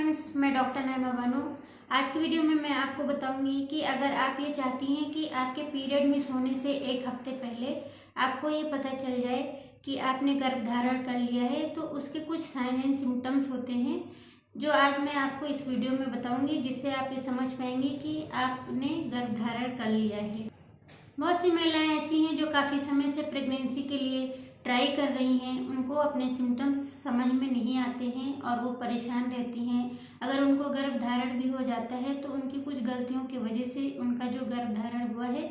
Friends, मैं doctor Naima Bano. आज की वीडियो में मैं आपको बताऊंगी कि अगर आप ये चाहती हैं कि आपके पीरियड मिस होने से एक हफ्ते पहले आपको ये पता चल जाए कि आपने गर्भधारण कर लिया है, तो उसके कुछ साइन एंड सिम्टम्स होते हैं जो आज मैं आपको इस वीडियो में बताऊंगी, जिससे आप ये समझ पाएंगे कि आपने गर्भधारण कर लिया है। बहुत सी महिलाएं ऐसी हैं जो काफ़ी समय से प्रेगनेंसी के लिए ट्राई कर रही हैं, उनको अपने सिम्टम्स समझ में नहीं आते हैं और वो परेशान रहती हैं। अगर उनको गर्भधारण भी हो जाता है तो उनकी कुछ गलतियों की वजह से उनका जो गर्भधारण हुआ है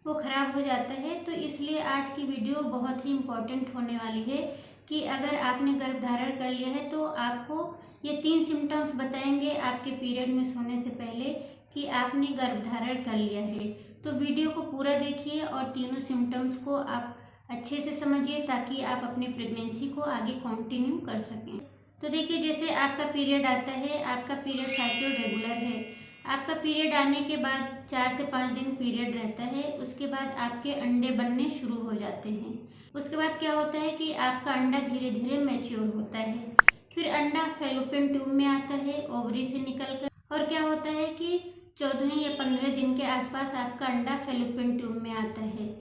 वो ख़राब हो जाता है। तो इसलिए आज की वीडियो बहुत ही इम्पोर्टेंट होने वाली है कि अगर आपने गर्भधारण कर लिया है तो आपको ये 3 सिम्टम्स बताएंगे आपके पीरियड मिस होने से पहले कि आपने गर्भधारण कर लिया है। तो वीडियो को पूरा देखिए और तीनों सिम्टम्स को आप अच्छे से समझिए ताकि आप अपने प्रेगनेंसी को आगे कंटिन्यू कर सकें। तो देखिए, जैसे आपका पीरियड आता है, आपका पीरियड साइकिल रेगुलर है। आपका पीरियड आने के बाद 4 से 5 दिन पीरियड रहता है, उसके बाद आपके अंडे बनने शुरू हो जाते हैं। उसके बाद क्या होता है कि आपका अंडा धीरे धीरे मैच्योर होता है। फिर अंडा फैलोपियन ट्यूब में आता है ओवरी से निकलकर, और क्या होता है कि 14 या 15 दिन के आसपास आपका अंडा फैलोपियन ट्यूब में आता है,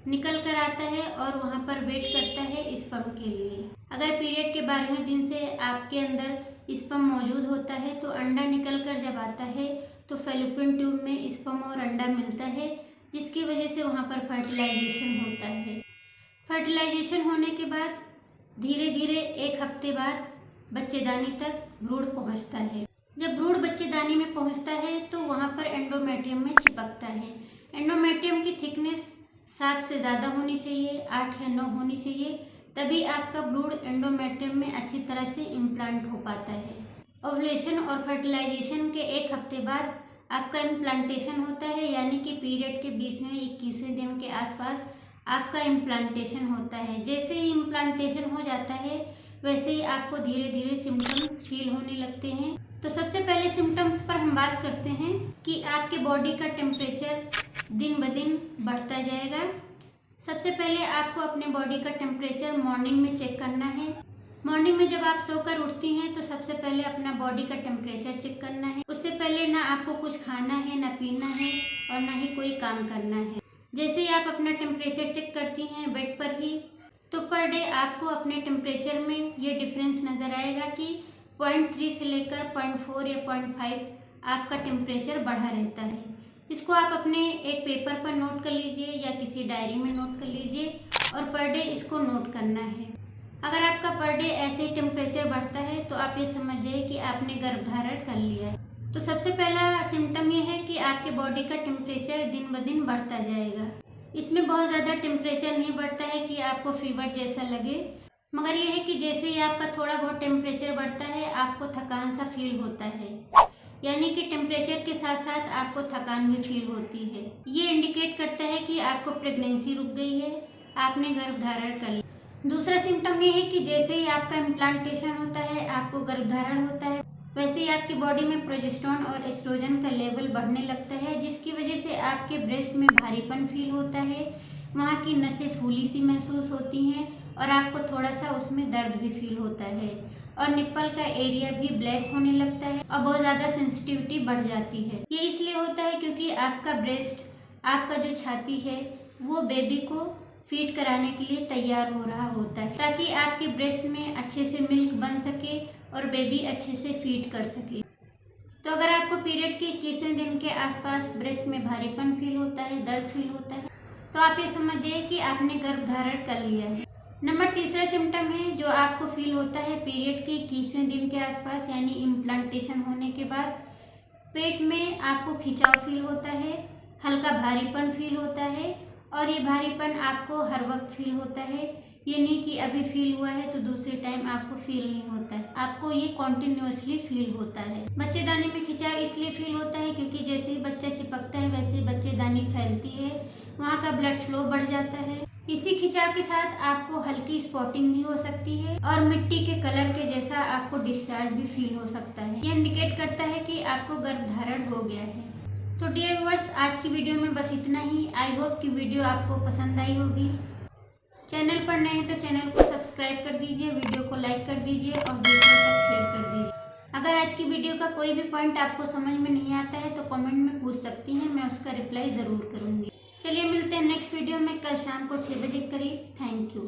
निकल कर आता है और वहाँ पर वेट करता है स्पर्म के लिए। अगर पीरियड के 12वें दिन से आपके अंदर स्पर्म मौजूद होता है तो अंडा निकल कर जब आता है तो फैलोपियन ट्यूब में स्पर्म और अंडा मिलता है, जिसकी वजह से वहाँ पर फर्टिलाइजेशन होता है। फर्टिलाइजेशन होने के बाद धीरे धीरे एक हफ्ते बाद बच्चेदानी तक भ्रूण पहुँचता है। जब भ्रूण बच्चेदानी में पहुँचता है तो वहाँ पर एंडोमेट्रियम में चिपकता है। एंडोमेट्रियम की थिकनेस 7 से ज़्यादा होनी चाहिए, 8 या 9 होनी चाहिए, तभी आपका भ्रूण एंडोमेट्रियम में अच्छी तरह से इम्प्लांट हो पाता है। ओवुलेशन और फर्टिलाइजेशन के एक हफ्ते बाद आपका इम्प्लांटेशन होता है, यानी कि पीरियड के 20वें 21वें दिन के आसपास आपका इम्प्लांटेशन होता है। जैसे ही इम्प्लांटेशन हो जाता है वैसे ही आपको धीरे धीरे सिम्टम्स फील होने लगते हैं। तो सबसे पहले सिम्टम्स पर हम बात करते हैं कि आपके बॉडी का टेम्परेचर दिन ब दिन बढ़ता जाएगा। सबसे पहले आपको अपने बॉडी का टेम्परेचर मॉर्निंग में चेक करना है। मॉर्निंग में जब आप सोकर उठती हैं तो सबसे पहले अपना बॉडी का टेम्परेचर चेक करना है। उससे पहले ना आपको कुछ खाना है, ना पीना है और ना ही कोई काम करना है। जैसे ही आप अपना टेम्परेचर चेक करती हैं बेड पर ही, तो पर डे आपको अपने टेम्परेचर में ये डिफरेंस नज़र आएगा कि 0.3 से लेकर 0.4 या 0.5 आपका टेम्परेचर बढ़ा रहता है। इसको आप अपने एक पेपर पर नोट कर लीजिए या किसी डायरी में नोट कर लीजिए और पर डे इसको नोट करना है। अगर आपका पर डे ऐसे ही टेम्परेचर बढ़ता है तो आप ये समझ जाइए कि आपने गर्भधारण कर लिया है। तो सबसे पहला सिम्टम ये है कि आपके बॉडी का टेम्परेचर दिन ब दिन बढ़ता जाएगा। इसमें बहुत ज़्यादा टेम्परेचर नहीं बढ़ता है कि आपको फीवर जैसा लगे, मगर ये है कि जैसे ही आपका थोड़ा बहुत टेम्परेचर बढ़ता है आपको थकान सा फील होता है, यानी कि टेम्परेचर के साथ साथ आपको थकान भी फील होती है। ये इंडिकेट करता है कि आपको प्रेगनेंसी रुक गई है, आपने गर्भधारण कर लिया। दूसरा सिम्टम ये है कि जैसे ही आपका इम्प्लांटेशन होता है, आपको गर्भधारण होता है, वैसे ही आपकी बॉडी में प्रोजेस्टेरोन और एस्ट्रोजन का लेवल बढ़ने लगता है, जिसकी वजह से आपके ब्रेस्ट में भारीपन फील होता है, वहाँ की नसें फूली सी महसूस होती हैं और आपको थोड़ा सा उसमें दर्द भी फील होता है और निप्पल का एरिया भी ब्लैक होने लगता है और बहुत ज़्यादा सेंसिटिविटी बढ़ जाती है। ये इसलिए होता है क्योंकि आपका ब्रेस्ट, आपका जो छाती है, वो बेबी को फीड कराने के लिए तैयार हो रहा होता है, ताकि आपके ब्रेस्ट में अच्छे से मिल्क बन सके और बेबी अच्छे से फीड कर सके। तो अगर आपको पीरियड के 21वें दिन के आसपास ब्रेस्ट में भारीपन फील होता है, दर्द फील होता है, तो आप ये समझिए कि आपने गर्भधारण कर लिया है। नंबर तीसरा सिम्टम है जो आपको फील होता है पीरियड के 21वें दिन के आसपास, यानी इम्प्लांटेशन होने के बाद पेट में आपको खिंचाव फील होता है, हल्का भारीपन फील होता है और ये भारीपन आपको हर वक्त फील होता है। ये नहीं कि अभी फील हुआ है तो दूसरे टाइम आपको फील नहीं होता है, आपको ये कॉन्टिन्यूसली फील होता है। बच्चेदानी में खिंचाव इसलिए फील होता है क्योंकि जैसे ही बच्चा चिपकता है वैसे ही बच्चेदानी फैलती है, वहाँ का ब्लड फ्लो बढ़ जाता है। इसी खिंचाव के साथ आपको हल्की स्पॉटिंग भी हो सकती है और मिट्टी के कलर के जैसा आपको डिस्चार्ज भी फील हो सकता है। ये इंडिकेट करता है कि आपको गर्भधारण हो गया है। तो डियर व्यूअर्स, आज की वीडियो में बस इतना ही। आई होप कि वीडियो आपको पसंद आई होगी। चैनल पर नए हैं तो चैनल को सब्सक्राइब कर दीजिए, वीडियो को लाइक कर दीजिए और दूसरों तक शेयर कर दीजिए। अगर आज की वीडियो का कोई भी पॉइंट आपको समझ में नहीं आता है तो कमेंट में पूछ सकती हैं, मैं उसका रिप्लाई ज़रूर करूँगी। चलिए मिलते हैं नेक्स्ट वीडियो में कल शाम को 6 बजे करीब। Thank you.